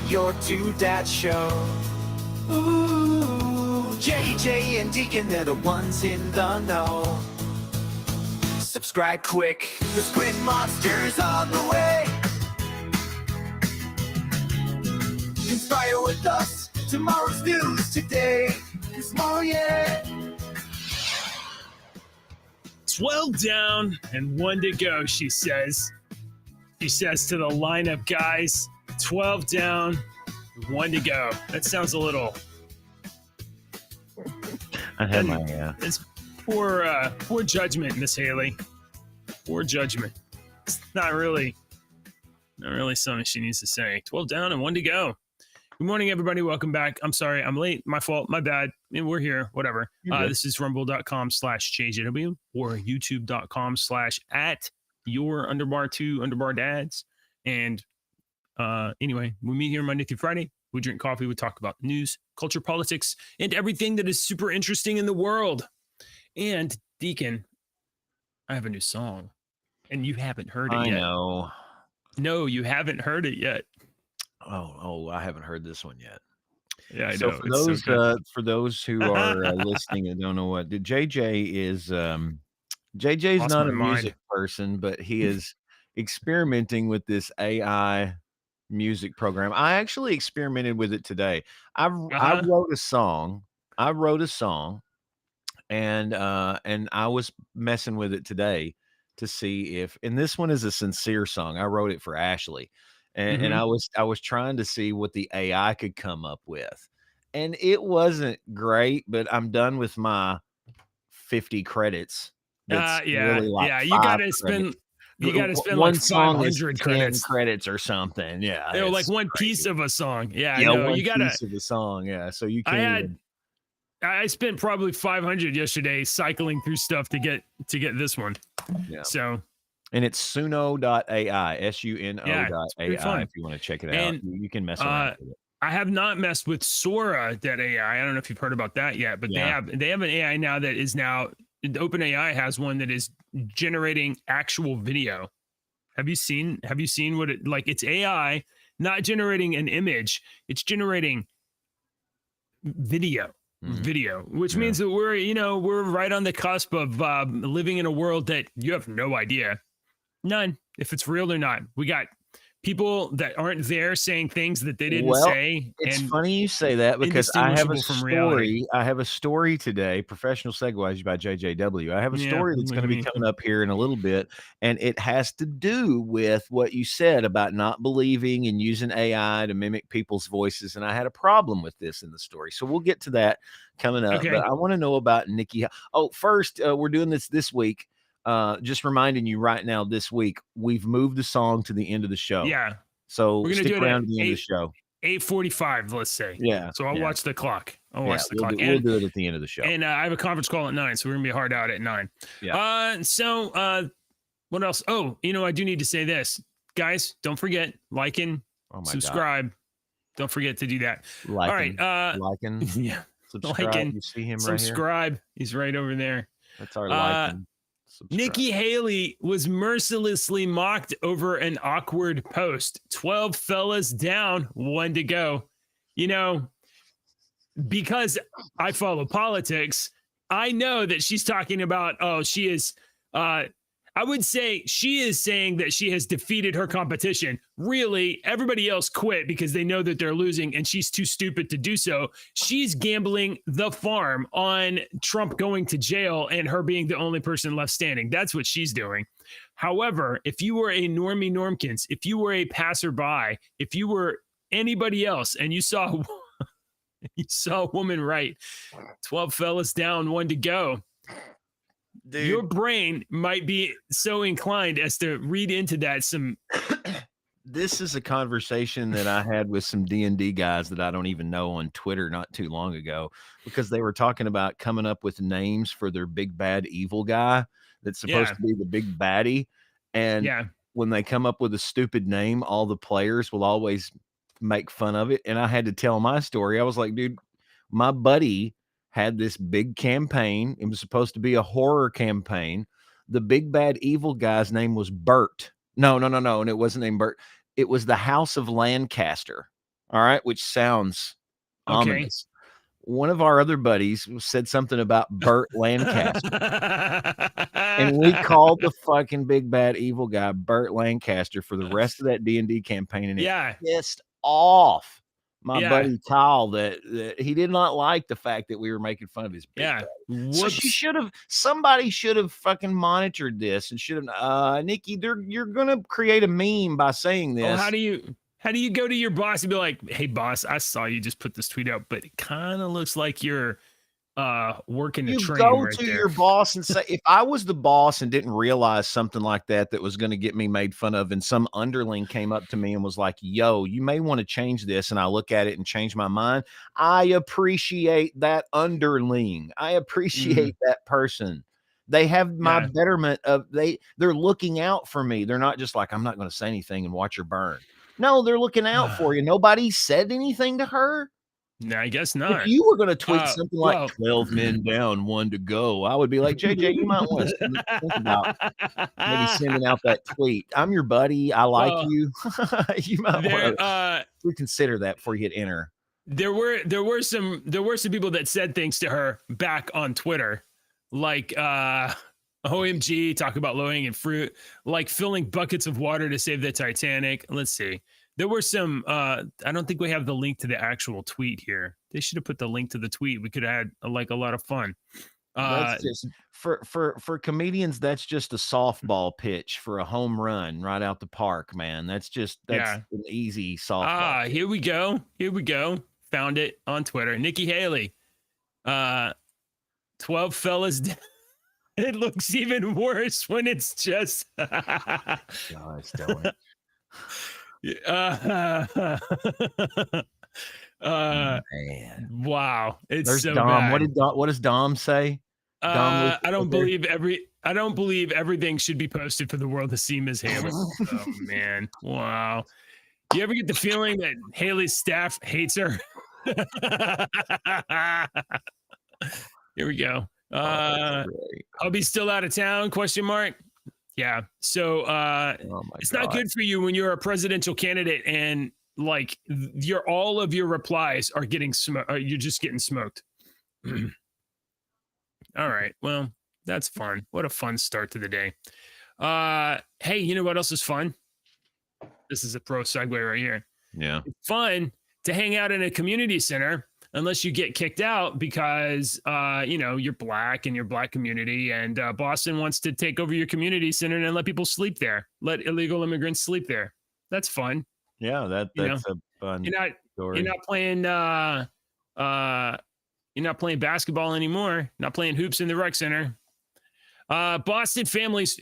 your Dad Show. Ooh, JJ and Deacon, they're the ones in the know. Subscribe quick, the Squid Monster's on the way. Inspire with us, tomorrow's news today. This morning, yeah. 12 down and 1 to go, she says. She says to the lineup, guys, 12 down, 1 to go. That sounds a little... I had my... It's poor judgment, Miss Haley. Poor judgment. It's not really something she needs to say. 12 down and 1 to go. Good morning, everybody. Welcome back. I'm sorry, I'm late. My fault. My bad. We're here. Whatever. This is rumble.com/JJW or youtube.com/@your_2_dads. And anyway, we meet here Monday through Friday. We drink coffee. We talk about news, culture, politics, and everything that is super interesting in the world. And Deacon, I have a new song, and you haven't heard it yet. I know. No, you haven't heard it yet. Oh, I haven't heard this one yet. Yeah, I so know. For those who are listening and don't know what, JJ is, JJ's Lost not my a mind. music person, but he is experimenting with this AI music program. I actually experimented with it today. I wrote a song. And I was messing with it today to see if, and this one is a sincere song. I wrote it for Ashley. And I was trying to see what the AI could come up with. And it wasn't great, but I'm done with my 50 credits. That's really like you gotta spend one like song is 500 credits or something. Yeah. like one piece of a song. Yeah, one piece of the song. Yeah. So you can't. I spent probably 500 yesterday cycling through stuff to get this one. Yeah. So. And it's suno.ai, suno.ai, if you want to check it out. You can mess around with it. I have not messed with Sora.ai. I don't know if you've heard about that yet, but they have an AI now that is now, OpenAI has one that is generating actual video. Have you seen what it, like, it's AI, not generating an image, it's generating video, which means that we're right on the cusp of living in a world that you have no idea. None, if it's real or not. We got people that aren't there saying things that they didn't say. It's funny you say that because I have a story. I have a story today. Professional Segues by JJW. I have a story that's going to be coming up here in a little bit, and it has to do with what you said about not believing and using AI to mimic people's voices. And I had a problem with this in the story, so we'll get to that coming up. Okay. But I want to know about Nikki. Oh, first, we're doing this week. Just reminding you right now, this week, we've moved the song to the end of the show. Yeah. So we're going stick to do it around at to the end of the show. 8:45, let's say. Yeah. So I'll watch the clock. We'll do it at the end of the show. And I have a conference call at 9, so we're going to be hard out at 9. Yeah. So what else? Oh, I do need to say this. Guys, don't forget, like and subscribe. God. Don't forget to do that. All right. Liking. Yeah. Subscribe. You see him right here? Subscribe. He's right over there. That's our liking. Subscribe. Nikki Haley was mercilessly mocked over an awkward post. 12 fellas down, 1 to go. Because I follow politics, I know that she's talking about, she is, I would say she is saying that she has defeated her competition. Really, everybody else quit because they know that they're losing and she's too stupid to do so. She's gambling the farm on Trump going to jail and her being the only person left standing. That's what she's doing. However, if you were a normie normkins, if you were a passerby, if you were anybody else and you saw a woman write 12 fellas down, 1 to go, dude, your brain might be so inclined as to read into that some. This is a conversation that I had with some D&D guys that I don't even know on Twitter not too long ago, because they were talking about coming up with names for their big bad evil guy that's supposed to be the big baddie. And when they come up with a stupid name, all the players will always make fun of it. And I had to tell my story. I was like, dude, my buddy had this big campaign. It was supposed to be a horror campaign. The big bad evil guy's name was Bert. No. And it wasn't named Bert. It was the House of Lancaster. All right, which sounds Okay. ominous. One of our other buddies said something about Burt Lancaster, and we called the fucking big bad evil guy Burt Lancaster for the rest of that D&D campaign, and it Yeah. pissed off my Yeah. buddy Kyle that he did not like the fact that we were making fun of his big Yeah. bad. So Whoops. somebody should have fucking monitored this and should have Nikki, you're gonna create a meme by saying this. Oh, how do you go to your boss and be like, hey boss, I saw you just put this tweet out, but it kind of looks like you're working the You train go right to there. your boss and say, if I was the boss and didn't realize something like that was going to get me made fun of, and some underling came up to me and was like, yo, you may want to change this, and I look at it and change my mind, I appreciate that underling. I appreciate that person. They have my Yeah. betterment of they're looking out for me. They're not just like, I'm not going to say anything and watch her burn. No, they're looking out for you. Nobody said anything to her. No, I guess not. If you were going to tweet something like well- 12 men down, 1 to go, I would be like, JJ, you might want to think about maybe sending out that tweet. I'm your buddy. I like Well, you. You might want to there, reconsider that before you hit enter. there were some people that said things to her back on Twitter, like OMG, talk about low hanging fruit, like filling buckets of water to save the Titanic. Let's see. There were some I don't think we have the link to the actual tweet here. They should have put the link to the tweet. We could have had like a lot of fun. That's just for comedians, that's just a softball pitch for a home run right out the park, man. That's an easy softball. Here we go. Found it on Twitter. Nikki Haley. 12 fellas. It looks even worse when it's just Gosh, don't. Man. Wow, it's There's so Dom. bad. What does Dom say? I don't believe everything should be posted for the world to see Ms. Haley. Oh man, wow. Do you ever get the feeling that Haley's staff hates her? Here we go. Hubby's still out of town? Question mark. Yeah. So it's not good for you when you're a presidential candidate and like all of your replies are getting you're just getting smoked. All right. Well, that's fun. What a fun start to the day. Hey, you know what else is fun? This is a pro segue right here. Yeah. It's fun to hang out in a community center unless you get kicked out because you're black and your black community, and Boston wants to take over your community center and let people sleep there. Let illegal immigrants sleep there. That's fun. Yeah, that's a fun story. You're not playing basketball anymore. Not playing hoops in the rec center. Boston families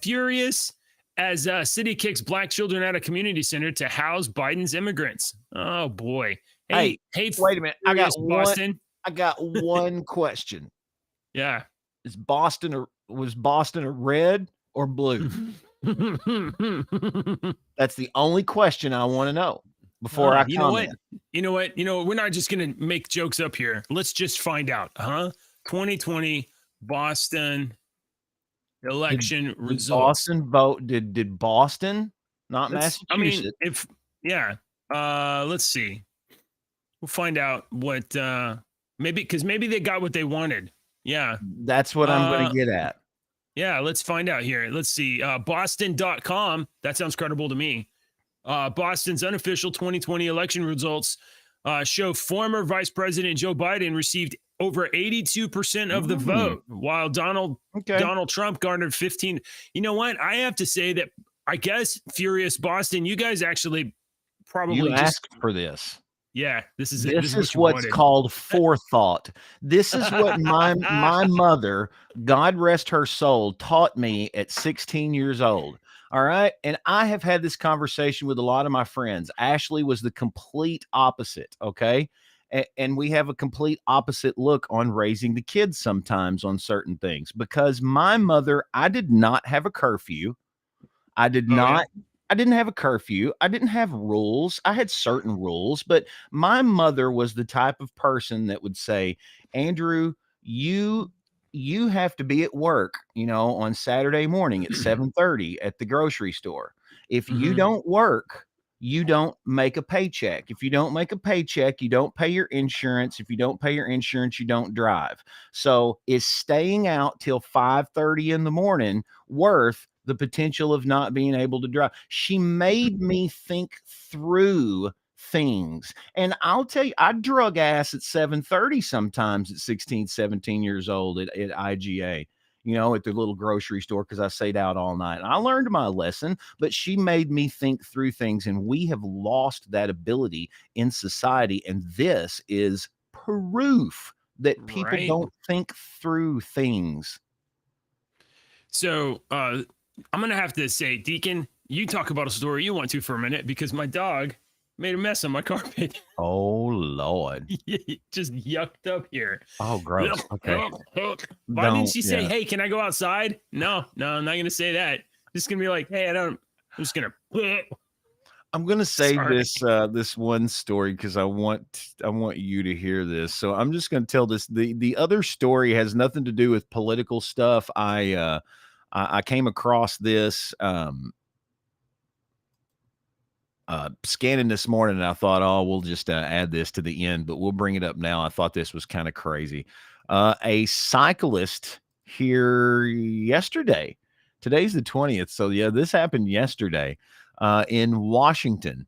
furious as city kicks black children out of community center to house Biden's immigrants. Oh boy. Hey, wait a minute. I got Boston. I got one question. Yeah. Was Boston a red or blue? That's the only question I want to know before I comment. You know what? We're not just going to make jokes up here. Let's just find out. 2020 Boston election results. Boston vote. Did Boston, not Massachusetts? Let's see. We'll find out what maybe they got what they wanted. Yeah. That's what I'm going to get at. Yeah, let's find out here. Let's see. Boston.com. That sounds credible to me. Boston's unofficial 2020 election results show former Vice President Joe Biden received over 82% of the vote, while Donald Trump garnered 15. You know what? I have to say that I guess Furious Boston, you guys actually probably asked for this. Yeah, this is what's called forethought. This is what my mother, God rest her soul, taught me at 16 years old. All right. And I have had this conversation with a lot of my friends. Ashley was the complete opposite. Okay. And we have a complete opposite look on raising the kids sometimes on certain things, because my mother, I did not have a curfew. I didn't have a curfew. I didn't have rules. I had certain rules, but my mother was the type of person that would say, Andrew, you have to be at work, on Saturday morning at 7:30 at the grocery store. If you don't work, you don't make a paycheck. If you don't make a paycheck, you don't pay your insurance. If you don't pay your insurance, you don't drive. So is staying out till 5:30 in the morning worth the potential of not being able to drive? She made me think through things. And I'll tell you, I drug ass at 7:30 sometimes at 16, 17 years old at IGA, at the little grocery store because I stayed out all night. And I learned my lesson, but she made me think through things. And we have lost that ability in society. And this is proof that people Right. don't think through things. So I'm gonna have to say, Deacon, you talk about a story you want to for a minute because my dog made a mess on my carpet. Oh, Lord. Just yucked up here. Oh, gross. Okay. Why didn't she say, Yeah. "Hey, can I go outside"? No, I'm not gonna say that. Just gonna be like, "Hey, I'm just gonna." I'm gonna save Sorry. this one story because I want you to hear this. So I'm just gonna tell this. The other story has nothing to do with political stuff. I came across this scanning this morning, and I thought, oh, we'll just add this to the end, but we'll bring it up now. I thought this was kind of crazy. A cyclist here yesterday. Today's the 20th, so yeah, this happened yesterday in Washington.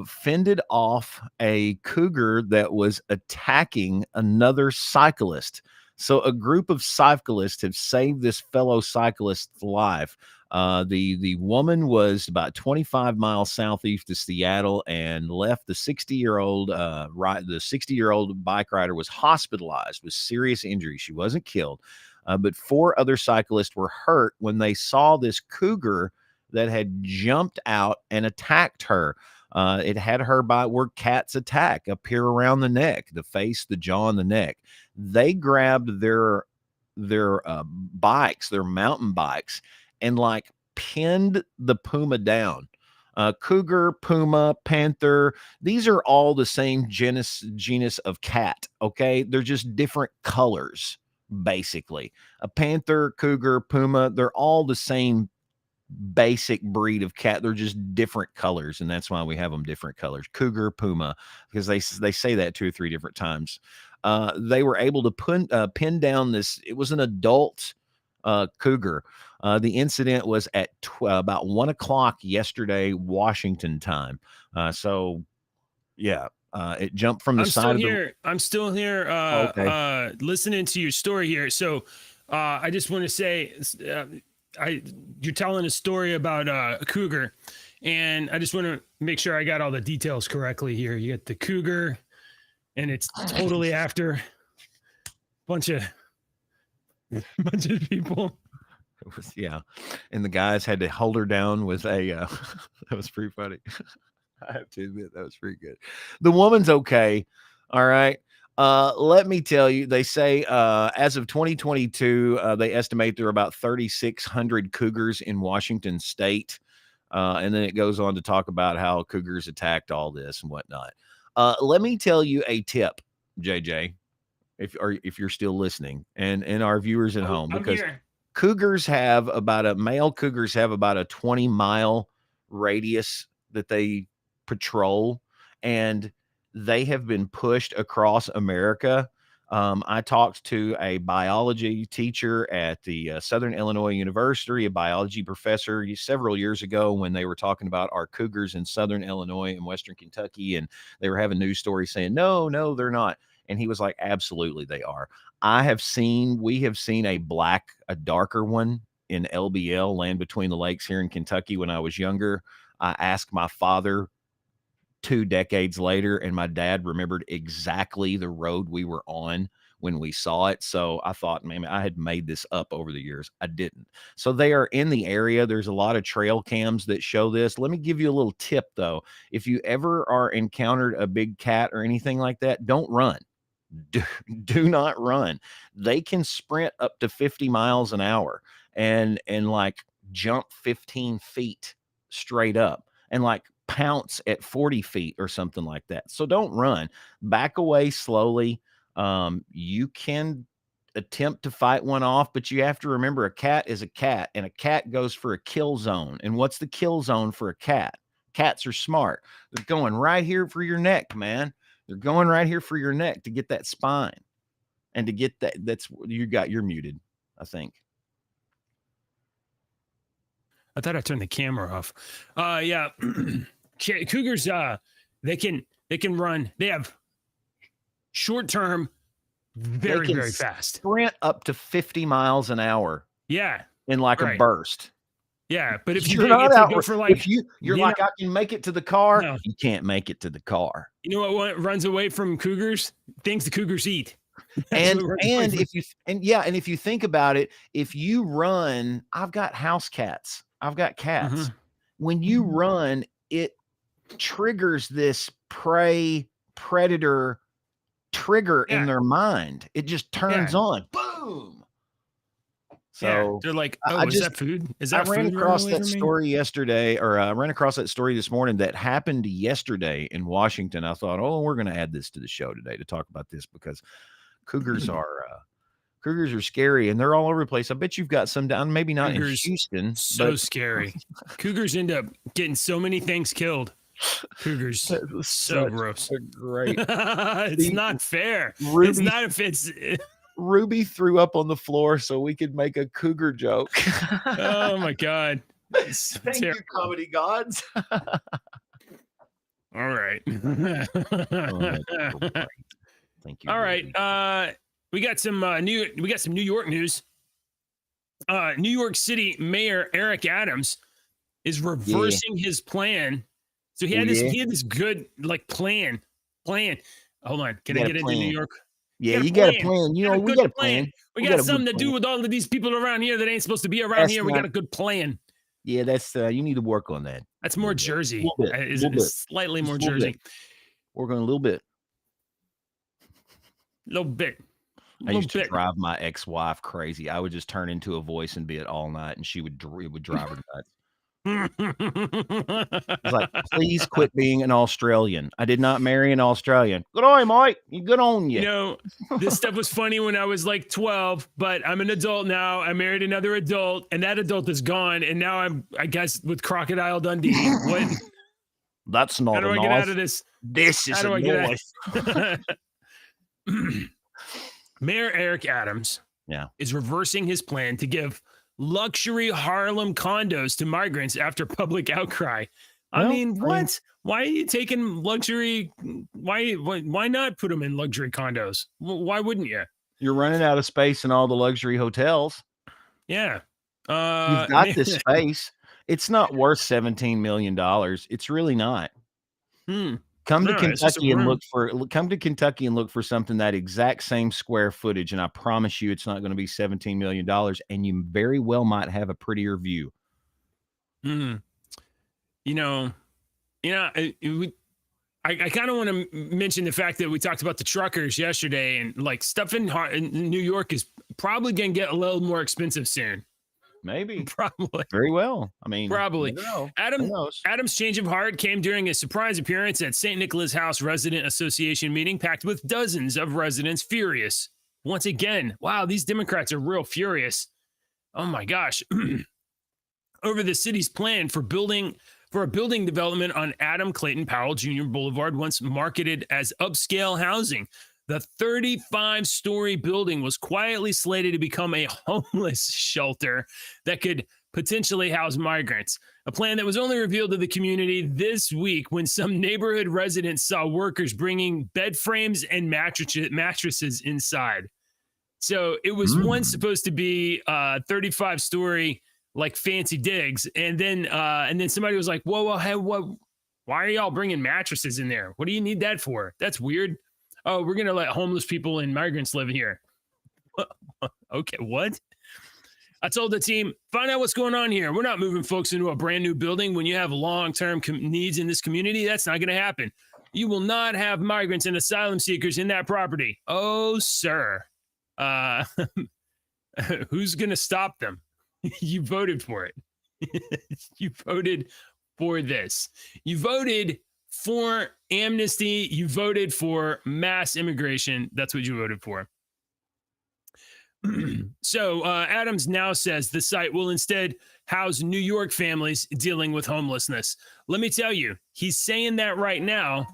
Fended off a cougar that was attacking another cyclist. So a group of cyclists have saved this fellow cyclist's life. The woman was about 25 miles southeast of Seattle and left the 60-year-old the 60-year-old bike rider was hospitalized with serious injuries. She wasn't killed, but 4 other cyclists were hurt when they saw this cougar that had jumped out and attacked her. It had her by where cats attack, up here around the neck, the face, the jaw, and the neck. They grabbed their bikes, their mountain bikes, and like pinned the puma down. Cougar, puma, panther, these are all the same genus of cat. Okay, they're just different colors, basically. A panther, cougar, puma, they're all the same basic breed of cat. They're just different colors, and that's why we have them different colors. Cougar, puma, because they say that 2 or 3 different times. They were able to pin down this. It was an adult cougar. The incident was at about 1 o'clock yesterday, Washington time. So, yeah, it jumped from the I'm side still of the. here. I'm still here. Okay. Listening to your story here. So, I just want to say, you're telling a story about a cougar, and I just want to make sure I got all the details correctly here. You got the cougar, and it's totally after a bunch of people. It was, yeah, and the guys had to hold her down with a. That was pretty funny. I have to admit that was pretty good. The woman's okay. All right. Let me tell you, they say as of 2022, they estimate there are about 3,600 cougars in Washington state. And then it goes on to talk about how cougars attacked all this and whatnot. Let me tell you a tip, JJ, if you're still listening, and our viewers at home, I'm because here. male cougars have about a 20-mile radius that they patrol, and they have been pushed across America. I talked to a biology teacher at the Southern Illinois University, a biology professor, several years ago when they were talking about our cougars in Southern Illinois and Western Kentucky, and they were having news stories saying, no, they're not. And he was like, absolutely, they are. We have seen a darker one in LBL, Land Between the Lakes, here in Kentucky when I was younger. I asked my father 2 decades later, and my dad remembered exactly the road we were on when we saw it. So I thought, man, I had made this up over the years. I didn't. So they are in the area. There's a lot of trail cams that show this. Let me give you a little tip, though. If you ever are encountered a big cat or anything like that, don't run. Do not run. They can sprint up to 50 miles an hour and like jump 15 feet straight up and like pounce at 40 feet or something like that. So don't run. Back away slowly. You can attempt to fight one off, but you have to remember a cat is a cat, and a cat goes for a kill zone. And what's the kill zone for a cat? Cats are smart. They're going right here for your neck, man. They're going right here for your neck to get that spine and to get that. That's you're muted, I think. I thought I turned the camera off. Yeah. Cougars, they can run. They have short term, very, very fast. Sprint up to 50 miles an hour. Yeah. In like a burst. Yeah. But if you're not out go for like, if you're like, I can make it to the car, no. You can't make it to the car. You know what runs away from cougars? Things the cougars eat. And if you think about it, if you run, I've got house cats. I've got cats. Mm-hmm. When you run, it triggers this predator trigger in their mind. It just turns on. Boom. So they're like, oh, is that food? Is that I ran food across that story yesterday, or I ran across that story this morning that happened yesterday in Washington. I thought, oh, we're going to add this to the show today to talk about this because cougars are scary and they're all over the place. I bet you've got some down, maybe not cougars, in Houston. So scary. Cougars end up getting so many things killed. Cougars, so gross. Great. It's not fair. It's not. It's. Ruby threw up on the floor so we could make a cougar joke. Oh my God. Thank you, comedy gods. All right. Thank you. All right. We got some New York news. New York City Mayor Eric Adams is reversing his plan. So he had this good plan. Hold on. Can I get into New York? Yeah, you got a plan. You know, we got a plan. We got something to do with all of these people around here that ain't supposed to be around here. We got a good plan. Yeah, that's you need to work on that. That's more Jersey. It's slightly more Jersey. Work on a little bit. I used to drive my ex-wife crazy. I would just turn into a voice and be it all night, and it would drive her nuts. It's like, please quit being an Australian. I did not marry an Australian. Good on, Mike. Good on you. You know, this stuff was funny when I was like 12, but I'm an adult now. I married another adult, and that adult is gone. And now I guess, with Crocodile Dundee. What? That's not. How do I get out of this? This is a noise. Mayor Eric Adams, is reversing his plan to give luxury Harlem condos to migrants after public outcry. I mean, what? Why are you taking luxury? Why not put them in luxury condos? Why wouldn't you? You're running out of space in all the luxury hotels. Yeah. You've got this space. It's not worth $17 million. It's really not. Come to Kentucky and look for something that exact same square footage, and I promise you, it's not going to be $17 million, and you very well might have a prettier view. I kind of want to mention the fact that we talked about the truckers yesterday, and like stuff in New York is probably going to get a little more expensive soon. Maybe. Probably. Very well. I mean, probably. Adam's change of heart came during a surprise appearance at St. Nicholas House Resident Association meeting packed with dozens of residents furious. Once again, wow, these Democrats are real furious. Oh my gosh. Over the city's plan for a building development on Adam Clayton Powell Jr. Boulevard, once marketed as upscale housing. The 35-story building was quietly slated to become a homeless shelter that could potentially house migrants, a plan that was only revealed to the community this week when some neighborhood residents saw workers bringing bed frames and mattresses inside. So it was once supposed to be 35-story, like fancy digs, and then somebody was like, "Whoa, hey, what? Why are y'all bringing mattresses in there? What do you need that for? That's weird." Oh, we're going to let homeless people and migrants live here. Okay, what? I told the team, find out what's going on here. We're not moving folks into a brand new building when you have long-term needs in this community. That's not going to happen. You will not have migrants and asylum seekers in that property. Oh, sir. Who's going to stop them? You voted for it. You voted for this. You voted for amnesty. You voted for mass immigration. That's what you voted for. So Adams now says the site will instead house New York families dealing with homelessness. Let me tell you, he's saying that right now.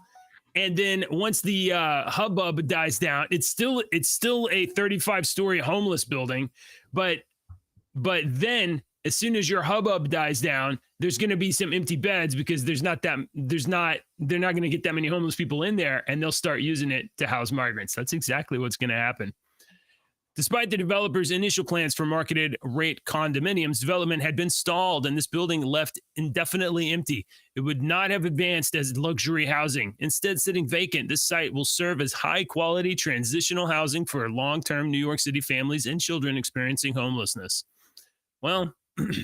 And then once the hubbub dies down, it's still a 35-story homeless building, but then as soon as your hubbub dies down, there's going to be some empty beds because they're not going to get that many homeless people in there, and they'll start using it to house migrants. That's exactly what's going to happen. Despite the developer's initial plans for marketed rate condominiums, development had been stalled and this building left indefinitely empty. It would not have advanced as luxury housing. Instead, sitting vacant, this site will serve as high-quality transitional housing for long-term New York City families and children experiencing homelessness. Well, what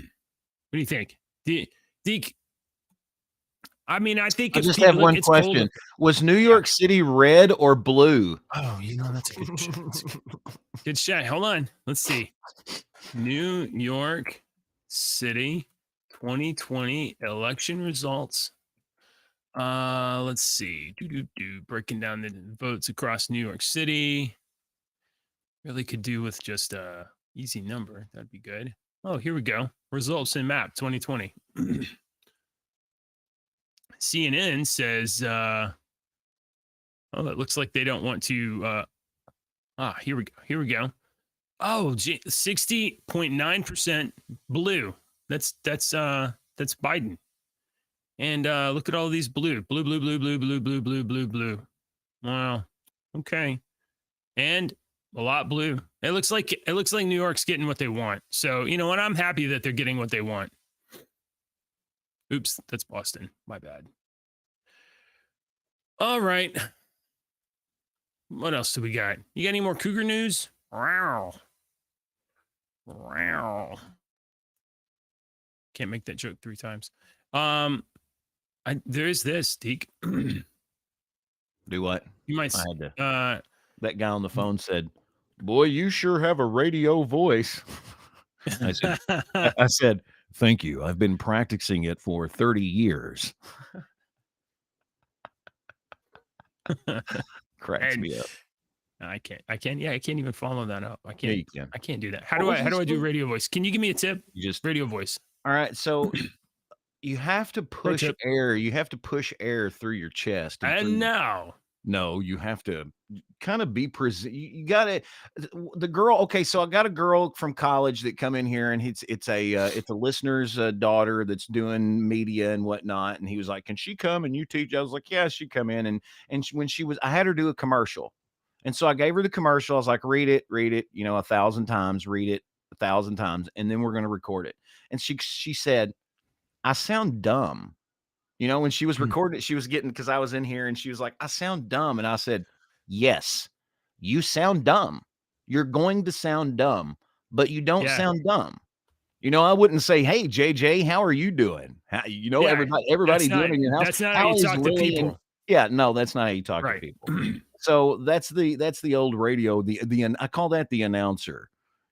do you think? Deke, I mean, I think I just have one question. Was New York City red or blue? Oh, that's a good shot. Good shot. Hold on. Let's see. New York City 2020 election results. Let's see. Breaking down the votes across New York City. Really could do with just a easy number. That'd be good. Oh, here we go. Results in map 2020. CNN says, it looks like they don't want to, here we go. Oh, 60.9% blue. That's Biden. And look at all these blue. Wow. Okay. And a lot blue. It looks like New York's getting what they want. So, you know what? I'm happy that they're getting what they want. Oops, that's Boston. My bad. All right. What else do we got? You got any more cougar news? Wow. Can't make that joke 3 times. There is this, Deke. Do what? You might. I had to. That guy on the phone said, "Boy, you sure have a radio voice." I said, "Thank you. I've been practicing it for 30 years." Cracks me up. I can't even follow that up. I can't. Yeah, you can. I can't do that. How do I do radio voice? Can you give me a tip? You just radio voice. All right. So you have to push air. You have to push air through your chest. And now. No, you have to kind of be present. You got to the girl. Okay, so I got a girl from college that come in here, and it's a listener's daughter that's doing media and whatnot. And he was like, "Can she come and you teach?" I was like, "Yeah, she come in." And when she was, I had her do a commercial, and so I gave her the commercial. I was like, "Read it, 1,000 times. Read it 1,000 times, and then we're going to record it." And she said, "I sound dumb." When she was recording it, she was getting, because I was in here and she was like, "I sound dumb." And I said, "Yes, you sound dumb. You're going to sound dumb, but you don't sound dumb." I wouldn't say, "Hey, JJ, how are you doing?" Everybody doing in your house. That's not how you talk to people. No, that's not how you talk to people. So that's the old radio. I call that the announcer.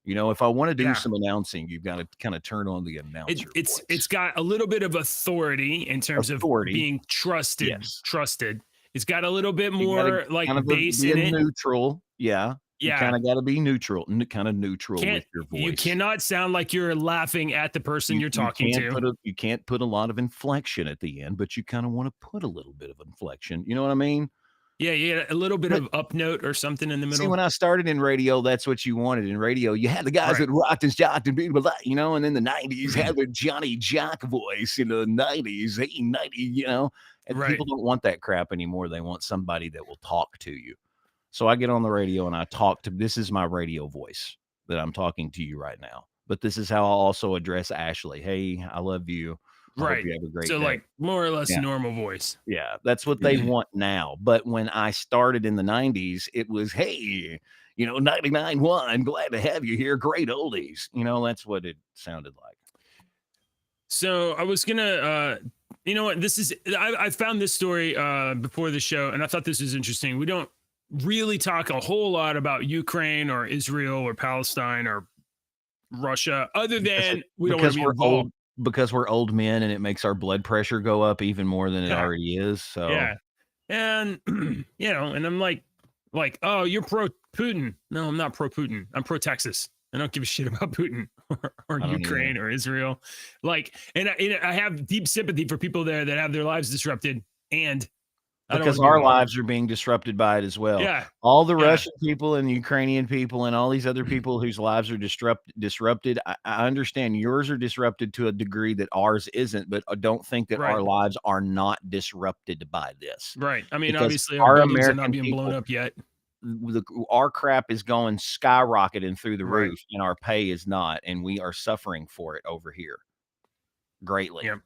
If I want to do some announcing, you've got to kind of turn on the announcer. It's got a little bit of authority in terms of being trusted. Yes. Trusted. It's got a little bit more like bass in it. Neutral. Yeah. You kind of got to be neutral, kind of neutral with your voice. You cannot sound like you're laughing at the person you're talking to. You can't put a lot of inflection at the end, but you kind of want to put a little bit of inflection. You know what I mean? Yeah, a little bit of up note or something in the middle. See, when I started in radio, that's what you wanted in radio. You had the guys that rocked and shocked and people, and in the 90s had the Johnny Jock voice in the 90s, 90, and people don't want that crap anymore. They want somebody that will talk to you. So I get on the radio and I talk to, this is my radio voice that I'm talking to you right now. But this is how I'll also address Ashley. "Hey, I love you. Right. You have a great day." Like more or less normal voice. Yeah, that's what they want now. But when I started in the 90s, it was, "Hey, 99.1, glad to have you here. Great oldies." That's what it sounded like. So I was gonna, you know what? I found this story before the show, and I thought this was interesting. We don't really talk a whole lot about Ukraine or Israel or Palestine or Russia, other than we don't want to be involved. Because we're old men and it makes our blood pressure go up even more than it already is. So and and I'm like, Like, oh, you're pro Putin. No, I'm not pro Putin. I'm pro Texas. I don't give a shit about Putin or I don't Ukraine or Israel. Like, and I have deep sympathy for people there that have their lives disrupted, and because our lives are being disrupted by it as well. Yeah, all the Russian people and Ukrainian people and all these other people whose lives are disrupted. I understand yours are disrupted to a degree that ours isn't, but I don't think that our lives are not disrupted by this. Right. I mean, because obviously, our buildings American are not being people, blown up yet. Our crap is going skyrocketing through the Right. roof, and our pay is not, and we are suffering for it over here greatly. Yeah.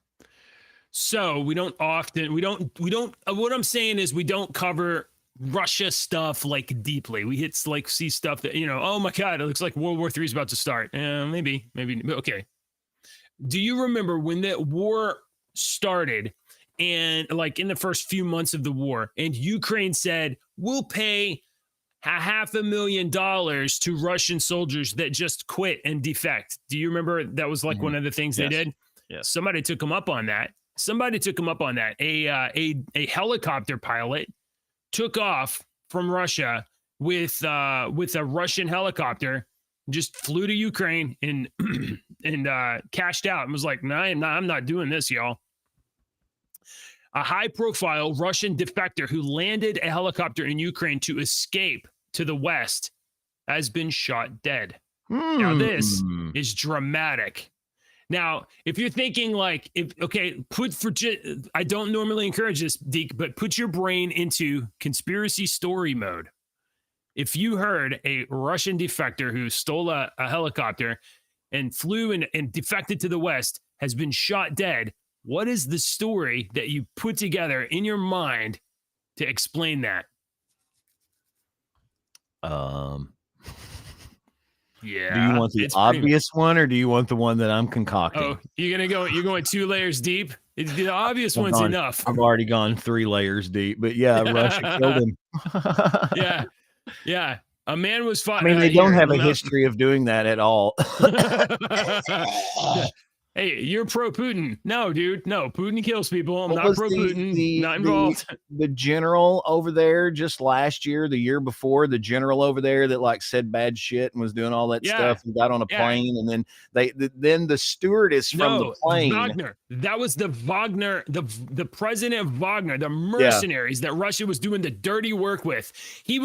So we don't what I'm saying is we don't cover Russia stuff like deeply. We hit like see stuff that, oh my God, it looks like World War III is about to start. Maybe, okay. Do you remember when that war started and like in the first few months of the war and Ukraine said, we'll pay $500,000 to Russian soldiers that just quit and defect? Do you remember that was like one of the things they did? Yes. Somebody took them up on that. A helicopter pilot took off from Russia with a Russian helicopter, just flew to Ukraine and cashed out and was like, nah, I'm not doing this, y'all. A high-profile Russian defector who landed a helicopter in Ukraine to escape to the West has been shot dead. Now, this is dramatic. Now, if you're thinking like, I don't normally encourage this, Deke, but put your brain into conspiracy story mode. If you heard a Russian defector who stole a helicopter and flew and defected to the West has been shot dead, what is the story that you put together in your mind to explain that? Yeah. Do you want the obvious one or do you want the one that I'm concocting? Oh, you're going 2 layers deep? The obvious one's enough. I've already gone 3 layers deep, but yeah, Russia killed him. Yeah. A man was fought. I mean, they don't have a history of doing that at all. Hey, you're pro Putin. No, dude. No, Putin kills people. I'm not pro Putin. Not involved. The general over there just last year, the year before, the general over there that like said bad shit and was doing all that stuff and got on a plane. And then then the stewardess from the plane. Wagner. That was the Wagner, the president of Wagner, the mercenaries that Russia was doing the dirty work with. He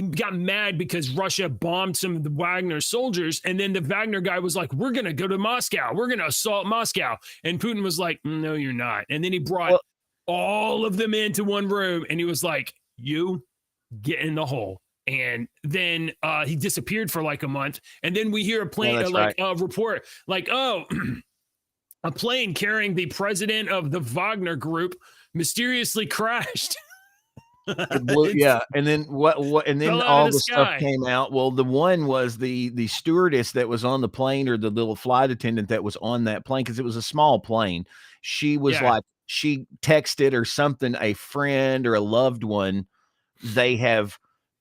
got mad because Russia bombed some of the Wagner soldiers. And then the Wagner guy was like, we're going to go to Moscow. We're going to assault Moscow. And Putin was like, no, you're not. And then he brought all of them into one room. And he was like, you get in the hole. And then he disappeared for like a month. And then we hear a plane, report like, oh, a plane carrying the president of the Wagner group mysteriously crashed. And then and then all the stuff came out. Well, the one was the stewardess that was on the plane, or the little flight attendant that was on that plane, because it was a small plane. She was like, she texted or something, a friend or a loved one.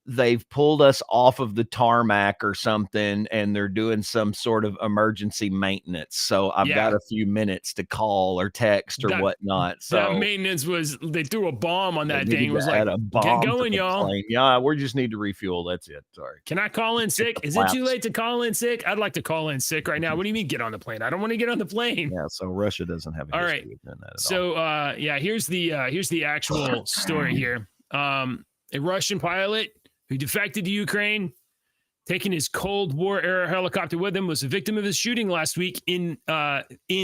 They've pulled us off of the tarmac or something, and they're doing some sort of emergency maintenance. So I've got a few minutes to call or text or whatnot. So that maintenance was, they threw a bomb on that thing. It was like, get going, y'all. Yeah, we just need to refuel. That's it. Sorry. Can I call in sick? Is it too late to call in sick? I'd like to call in sick right now. What do you mean get on the plane? I don't want to get on the plane. Yeah, so Russia doesn't have a history of doing that at all. So here's the actual story here. A Russian pilot who defected to Ukraine, taking his Cold War era helicopter with him, was a victim of a shooting last week in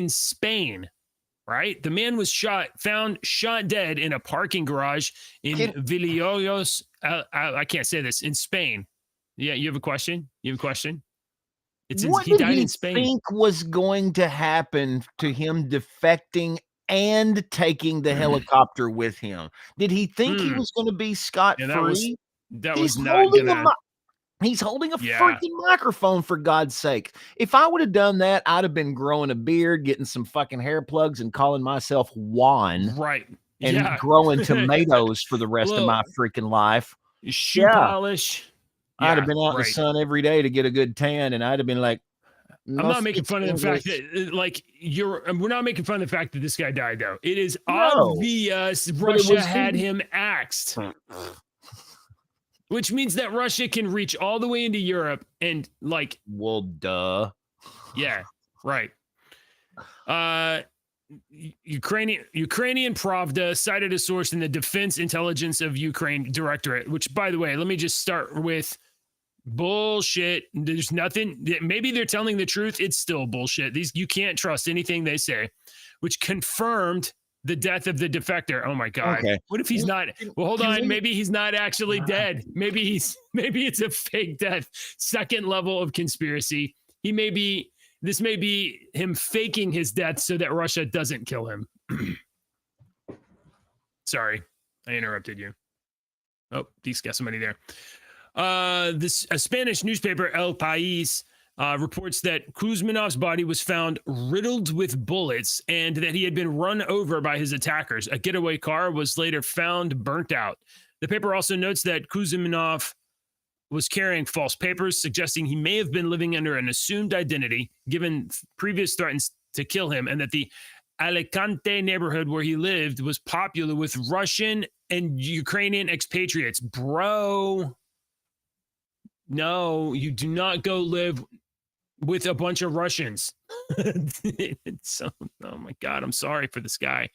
Spain. Right, the man was found shot dead in a parking garage in Villalobos. I can't say this, in Spain. Yeah, you have a question? What he died did he in Spain. think was going to happen to him defecting and taking the helicopter with him? Did he think he was going to be scot-free? He's holding a freaking microphone, for God's sake. If I would have done that, I'd have been growing a beard, getting some fucking hair plugs, and calling myself Juan. Right. And growing tomatoes for the rest of my freaking life. Shoe polish. I'd have been out in the sun every day to get a good tan, and I'd have been like, I'm not making fun of the fact that, we're not making fun of the fact that this guy died, though. It is obvious Russia had him axed. which means that Russia can reach all the way into Europe and like, Well, duh. yeah, right. Ukrainian Pravda cited a source in the Defense Intelligence of Ukraine Directorate, which, by the way, let me just start with bullshit. There's nothing. Maybe they're telling the truth. It's still bullshit. You can't trust anything they say, which confirmed the death of the defector. Oh my God. Okay. What if he's not? Well, hold on. Maybe he's not actually dead. Maybe it's a fake death. Second level of conspiracy. This may be him faking his death so that Russia doesn't kill him. Sorry, I interrupted you. Oh, Deek's got somebody there. A Spanish newspaper, El País, reports that Kuzminov's body was found riddled with bullets and that he had been run over by his attackers. A getaway car was later found burnt out. The paper also notes that Kuzminov was carrying false papers, suggesting he may have been living under an assumed identity, given previous threats to kill him, and that the Alicante neighborhood where he lived was popular with Russian and Ukrainian expatriates. Bro, no, you do not go live with a bunch of Russians. So, oh my God, I'm sorry for this guy.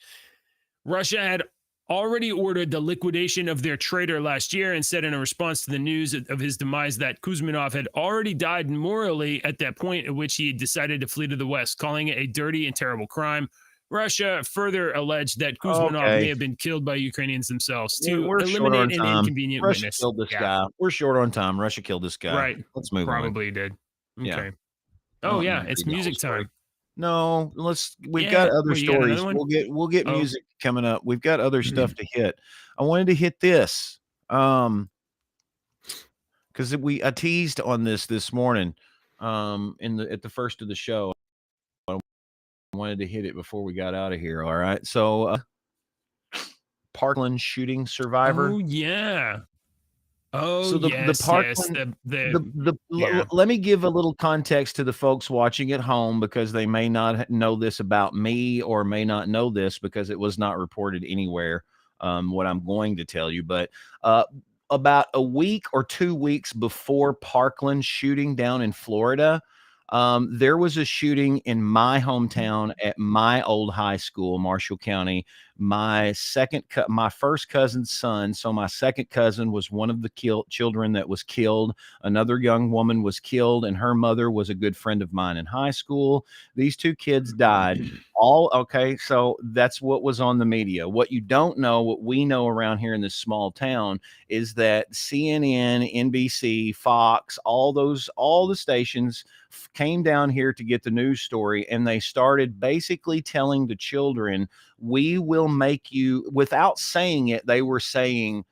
Russia had already ordered the liquidation of their traitor last year and said in a response to the news of his demise that Kuzminov had already died morally at that point at which he had decided to flee to the West, calling it a dirty and terrible crime. Russia further alleged that Kuzminov may have been killed by Ukrainians themselves to eliminate an inconvenient Russia witness. killed this guy. We're short on time. Russia killed this guy. Right. Let's move on. Probably did. Okay. Yeah. Oh, yeah. It's music time. No, we've got other stories. We'll get music coming up. We've got other stuff to hit. I wanted to hit this. Because I teased on this morning at the first of the show. I wanted to hit it before we got out of here. All right. So Parkland shooting survivor. Oh, yeah. Oh, so the Parkland, let me give a little context to the folks watching at home because they may not know this about me or may not know this because it was not reported anywhere. What I'm going to tell you, but about a week or 2 weeks before Parkland shooting down in Florida, there was a shooting in my hometown at my old high school, Marshall County. My first cousin's son. So my second cousin was one of the children that was killed. Another young woman was killed, and her mother was a good friend of mine in high school. These two kids died. Okay. So that's what was on the media. What you don't know, what we know around here in this small town, is that CNN, NBC, Fox, all the stations came down here to get the news story, and they started basically telling the children, we will make you, without saying it, they were saying,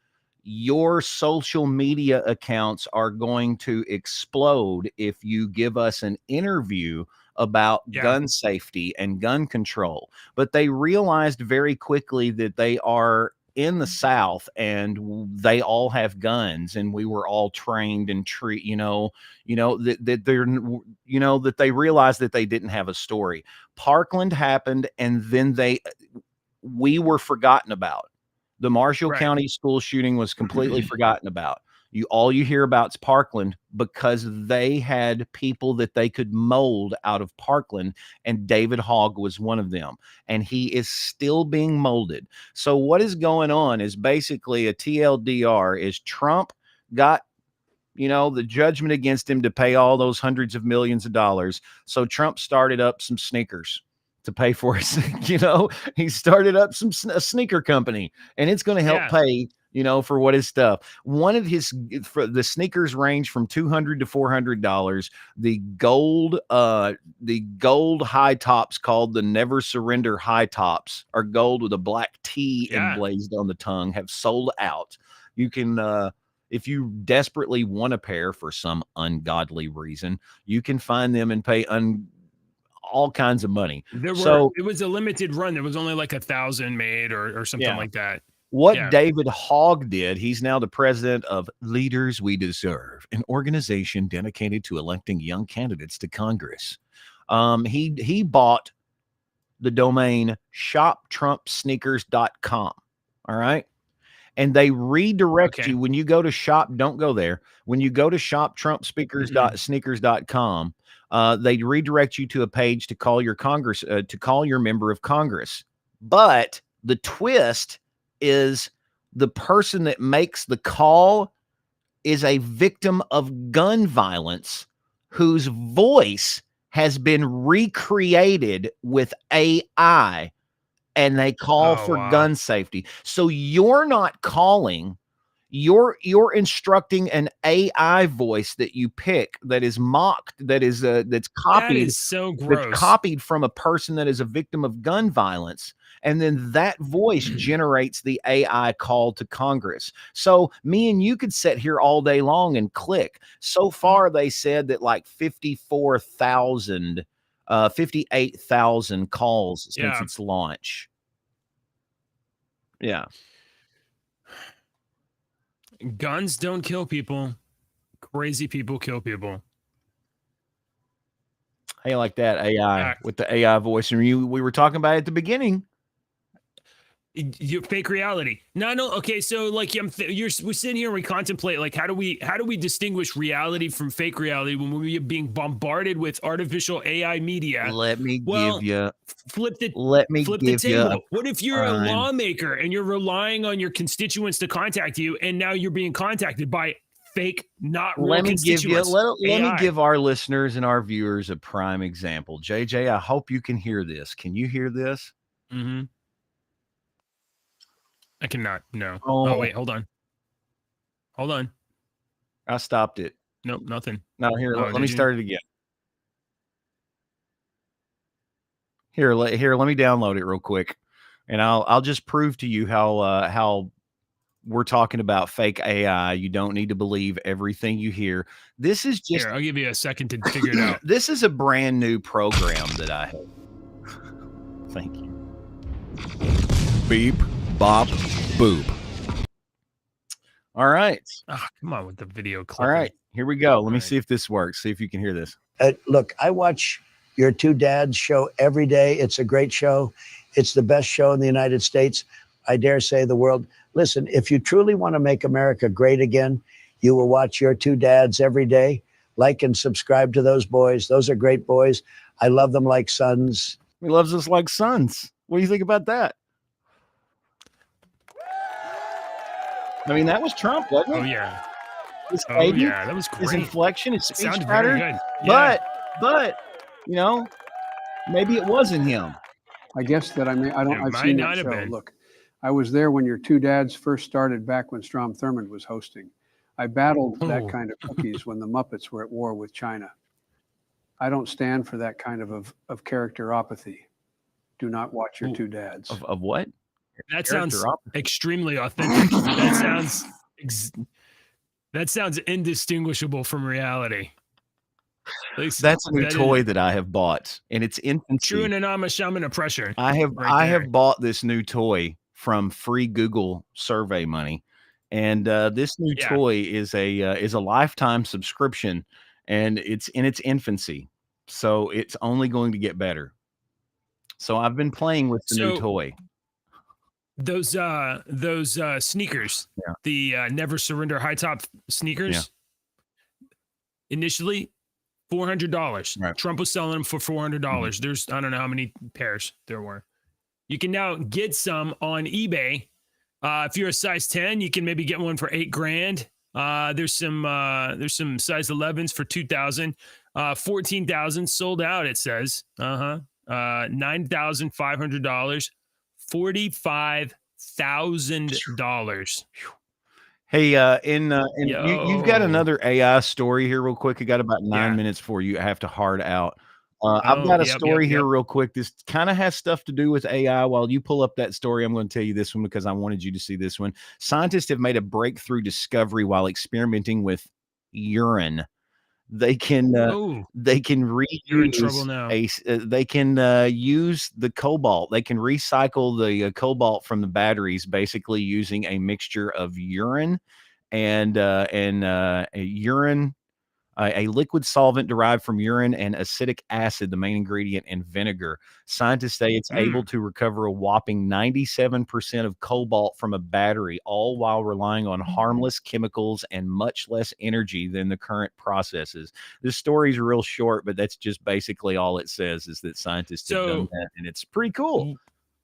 your social media accounts are going to explode if you give us an interview about gun safety and gun control. But they realized very quickly that they are in the South and they all have guns and we were all trained and that they realized that they didn't have a story. Parkland happened, and then we were forgotten about. The Marshall County school shooting was completely forgotten about. All you hear about is Parkland because they had people that they could mold out of Parkland, and David Hogg was one of them, and he is still being molded. So what is going on is basically a TLDR is Trump got the judgment against him to pay all those hundreds of millions of dollars. So Trump started up some sneakers to pay for it. He started up a sneaker company, and it's going to help pay, for what his stuff. One of the sneakers range from $200 to $400. The gold high tops called the Never Surrender high tops are gold with a black T emblazoned on the tongue, have sold out. You can, if you desperately want a pair for some ungodly reason, you can find them and pay all kinds of money. It was a limited run. There was only like 1,000 made or something like that. What David Hogg did, he's now the president of Leaders We Deserve, an organization dedicated to electing young candidates to Congress. He bought the domain shoptrumpsneakers.com. All right. and they redirect Okay. you when you go to shop. Don't go there. When you go to shoptrumpspeakers.sneakers.com, they redirect you to a page to call your to call your member of Congress. But the twist is the person that makes the call is a victim of gun violence whose voice has been recreated with AI, and they call Oh, for wow. gun safety. So you're not calling, you're instructing an AI voice that you pick that is mocked, that is that's That copied, is so that's gross. copied from a person that is a victim of gun violence. And then that voice generates the AI call to Congress. So me and you could sit here all day long and click. So far, they said that like 58,000 calls since Yeah. its launch. Yeah. Guns don't kill people. Crazy people kill people. Hey, like that AI Fact. with the AI voice. And we were talking about it at the beginning. Your fake reality. No. Okay, so like we're sitting here and we contemplate like how do we distinguish reality from fake reality when we're being bombarded with artificial AI media? Let me give you. Flip the give you a table. What if you're a prime- lawmaker and you're relying on your constituents to contact you, and now you're being contacted by fake, not real Let me give you. constituents? Let me AI. give our listeners and our viewers a prime example. JJ, I hope you can hear this. Can you hear this? Mm-hmm. I cannot. No. Oh. Oh, wait. Hold on. I stopped it. Nope. Nothing. No, here. Oh, let me did you? start it again. Here, let me download it real quick, and I'll just prove to you how we're talking about fake AI. You don't need to believe everything you hear. This is just. Here, I'll give you a second to figure it out. This is a brand new program that I have. Thank you. Beep, bop, boop. All right. Oh, come on with the video clip. All right. Here we go. Let me right. see if this works. See if you can hear this. Look, I watch your two dads show every day. It's a great show. It's the best show in the United States. I dare say the world. Listen, if you truly want to make America great again, you will watch your two dads every day. Like and subscribe to those boys. Those are great boys. I love them like sons. He loves us like sons. What do you think about that? I mean, that was Trump, wasn't it? Oh yeah. His Oh baby, yeah. That was great. his inflection, his It speech sounded very pattern. good. Yeah. But you know, maybe it wasn't him. I guess that I It I've might seen not that have show. been. Look, I was there when your two dads first started back when Strom Thurmond was hosting. I battled Oh. that kind of cookies when the Muppets were at war with China. I don't stand for that kind of characteropathy. Do not watch your Ooh. two dads. Of what? That sounds Characteropathy. extremely authentic. That sounds indistinguishable from reality. At least That's a new that is toy that I have bought, and it's infancy. True and anonymous shaman oppression. I have right there. bought this new toy from free Google survey money, and this new Yeah. toy is a lifetime subscription, and it's in its infancy, so it's only going to get better. So I've been playing with the new So- toy. Those sneakers, Yeah. the Never Surrender high top sneakers. Initially, $400. Right. Trump was selling them for $400. There's I don't know how many pairs there were. You can now get some on eBay. If you're a size 10, you can maybe get one for $8,000. There's some size 11s for $2,000. 14,000 sold out. It says $9,500. $45,000. Hey, you've got Yo. another AI story here, real quick. I got about 9 Yeah. minutes for you. I have to hard out. I've got a yep, story here, yep. real quick. This kind of has stuff to do with AI. While you pull up that story, I'm going to tell you this one because I wanted you to see this one. Scientists have made a breakthrough discovery while experimenting with urine. They can Oh, you're in trouble now. they can use the cobalt. They can recycle the cobalt from the batteries, basically using a mixture of urine and a urine A liquid solvent derived from urine and acidic acid, the main ingredient, and vinegar. Scientists say it's able to recover a whopping 97% of cobalt from a battery, all while relying on harmless chemicals and much less energy than the current processes. This story is real short, but that's just basically all it says, is that scientists have done that, and it's pretty cool.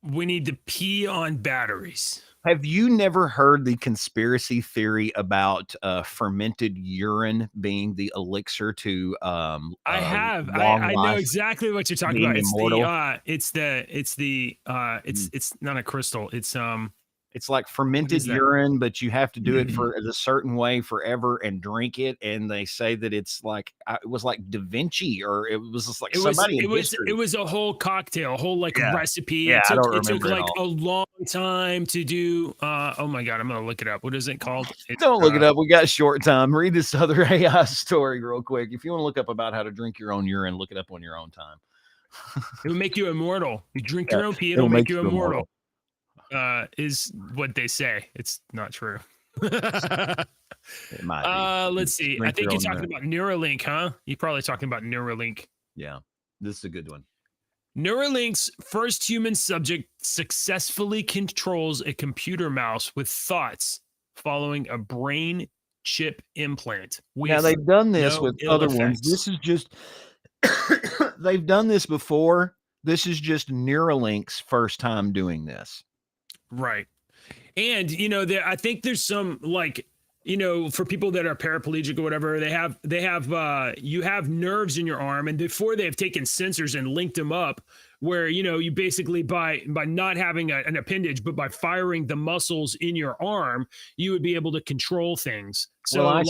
We need to pee on batteries. Have you never heard the conspiracy theory about fermented urine being the elixir to I have. long I know life, exactly what you're talking being about. immortal? It's not a crystal. It's like fermented that? urine, but you have to do it for a certain way forever and drink it. And they say that it's like it was like Da Vinci, or it was just like somebody in history. It was a whole cocktail, a whole recipe. Yeah, it I don't took remember it like all. a long time to do. Oh my god, I'm gonna look it up. What is it called? Don't look it up. We got short time. Read this other AI story real quick. If you want to look up about how to drink your own urine, look it up on your own time. It will make you immortal. You drink your own pee, it'll it'll make make you you immortal. Is what they say. It's not true. It might be. Let's see. I Drink think your you're own talking urine. about Neuralink, huh? You're probably talking about Neuralink. Yeah, this is a good one. Neuralink's first human subject successfully controls a computer mouse with thoughts following a brain chip implant. Now they've done this no with ill other ones. effects. This is just they've done this before. This is just Neuralink's first time doing this. Right. And I think there's some for people that are paraplegic or whatever, you have nerves in your arm, and before they have taken sensors and linked them up, where you basically by not having an appendage, but by firing the muscles in your arm, you would be able to control things. So I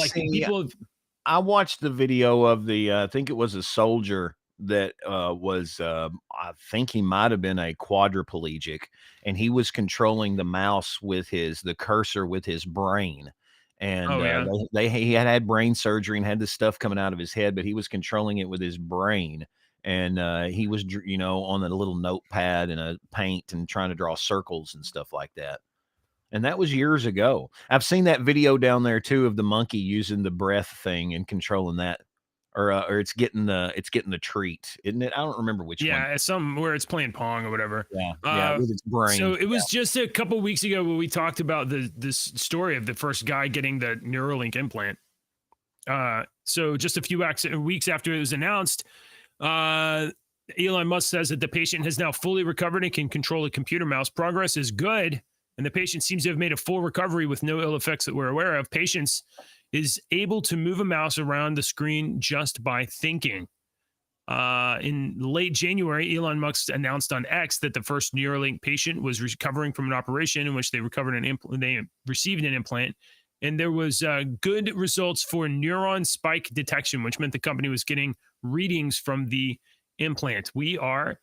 watched the video of the I think it was a soldier that was I think he might have been a quadriplegic, and he was controlling the mouse with the cursor with his brain. And he had brain surgery and had this stuff coming out of his head, but he was controlling it with his brain. And he was on a little notepad and a paint and trying to draw circles and stuff like that. And that was years ago. I've seen that video down there too of the monkey using the breath thing and controlling that. Or it's getting the treat, isn't it? I don't remember which one. Yeah, some where it's playing Pong or whatever. Yeah, with its brain. So it was just a couple weeks ago when we talked about this story of the first guy getting the Neuralink implant. So just a few weeks after it was announced, Elon Musk says that the patient has now fully recovered and can control a computer mouse. Progress is good, and the patient seems to have made a full recovery with no ill effects that we're aware of. Patients is able to move a mouse around the screen just by thinking. In late January, Elon Musk announced on X that the first Neuralink patient was recovering from an operation in which they received an implant, and there was good results for neuron spike detection, which meant the company was getting readings from the implant. We're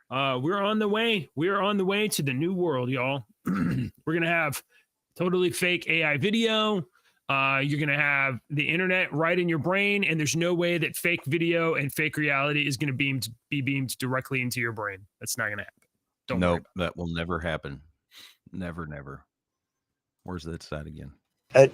on the way. We're on the way to the new world, y'all. We're gonna have totally fake AI video. You're going to have the internet right in your brain, and there's no way that fake video and fake reality is going to be beamed directly into your brain. That's not going to happen. Nope, that will never happen. Never, never. Where's that side again?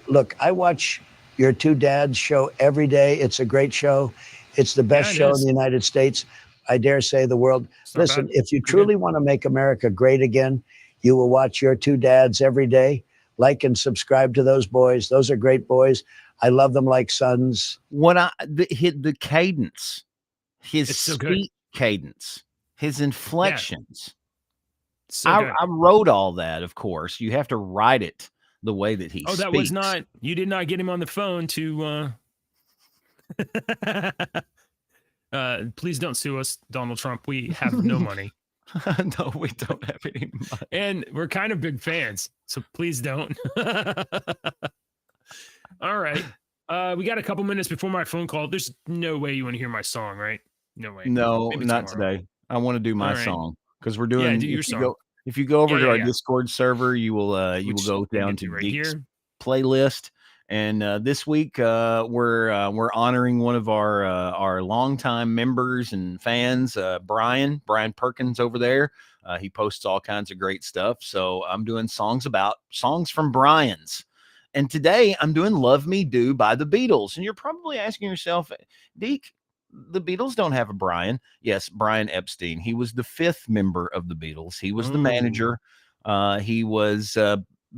Look, I watch your two dads show every day. It's a great show. It's the best show in the United States. I dare say the world. Listen, if you truly want to make America great again, you will watch your two dads every day. Like and subscribe to those boys. Those are great boys. I love them like sons. The cadence, his speech cadence, his inflections. Yeah. I wrote all that, of course. You have to write it the way that he speaks. That was not, you did not get him on the phone to, please don't sue us, Donald Trump. We have no money. No, we don't have any money. And we're kind of big fans, so please don't. All right. We got a couple minutes before my phone call. There's no way you want to hear my song, right? No way. No, not today. I want to do my song because we're doing do your song. If you go over to our Discord server, you will go down to right Geeks here. Playlist. And this week we're honoring one of our longtime members and fans, Brian Perkins over there. He posts all kinds of great stuff. So I'm doing songs from Brian's. And today I'm doing Love Me Do by the Beatles. And you're probably asking yourself, Deke, the Beatles don't have a Brian. Yes, Brian Epstein. He was the 5th member of the Beatles. He was the manager. He was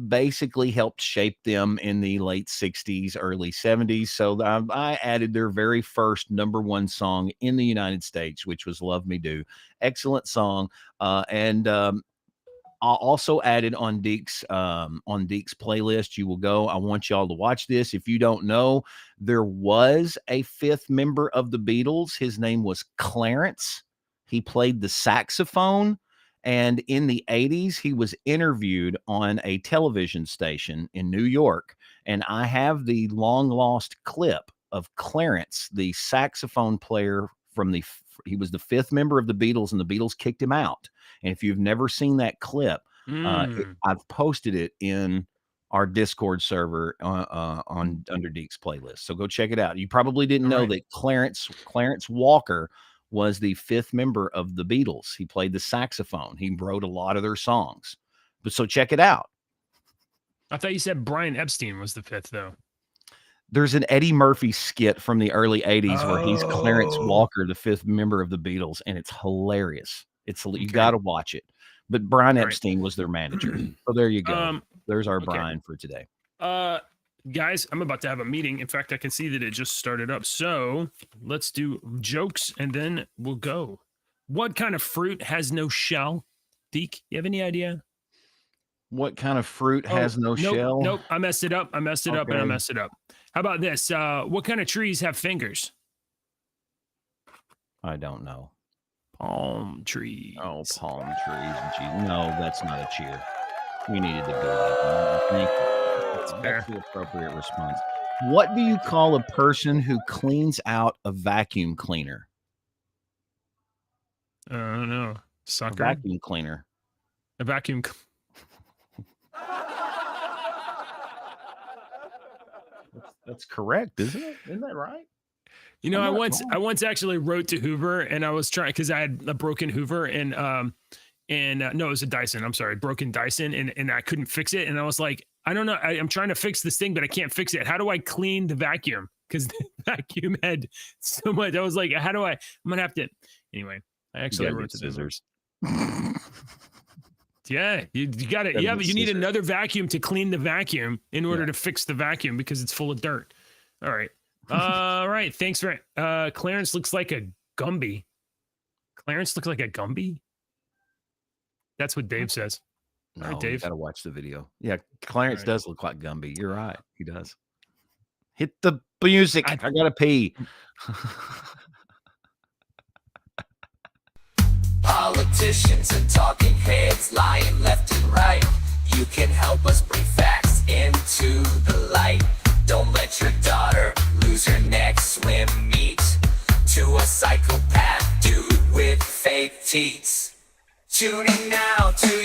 basically helped shape them in the late 60s, early 70s. So I added their very first #1 song in the United States, which was Love Me Do. Excellent song. And I also added on Deke's playlist. You will go. I want y'all to watch this. If you don't know, there was a 5th member of the Beatles. His name was Clarence. He played the saxophone. And in the 80s, he was interviewed on a television station in New York. And I have the long lost clip of Clarence, the saxophone player he was the 5th member of the Beatles, and the Beatles kicked him out. And if you've never seen that clip, I've posted it in our Discord server on under Deke's playlist. So go check it out. You probably didn't know that Clarence Walker was the 5th member of the Beatles. He played the saxophone. He wrote a lot of their songs. But so check it out. I thought you said Brian Epstein was the 5th, though. There's an Eddie Murphy skit from the early 80s where he's Clarence Walker, the 5th member of the Beatles, and it's hilarious. You got to watch it. But Brian Epstein was their manager. So there you go. There's our Brian for today. Guys, I'm about to have a meeting. In fact, I can see that it just started up. So let's do jokes and then we'll go. What kind of fruit has no shell? Deke, you have any idea? What kind of fruit has no shell? Nope. I messed it up. And I messed it up. How about this? What kind of trees have fingers? I don't know. Palm trees. Oh, palm trees. No, that's not a cheer. We needed to go. Thank you. That's the appropriate response. What do you call a person who cleans out a vacuum cleaner? I don't know. Sucker? A vacuum cleaner. A vacuum. That's correct, isn't it? Isn't that right? You know, I once actually wrote to Hoover, and I was trying because I had a broken Hoover, and no, it was a Dyson. I'm sorry, broken Dyson, and I couldn't fix it, and I was like, I don't know, I'm trying to fix this thing, but I can't fix it. How do I clean the vacuum? Because the vacuum had so much. I was like, how do I'm gonna have to. Anyway, I actually wrote to scissors. Yeah, you got it. Yeah, but you need another vacuum to clean the vacuum in order to fix the vacuum because it's full of dirt. All right. All right. Thanks for Clarence looks like a Gumby. Clarence looks like a Gumby? That's what Dave says. No, all right, Dave. You gotta watch the video. Yeah, Clarence does look like Gumby. You're right. He does. Hit the music. I gotta pee. Politicians and talking heads lying left and right. You can help us bring facts into the light. Don't let your daughter lose her next swim meet to a psychopath dude with fake teeth. Tune in now to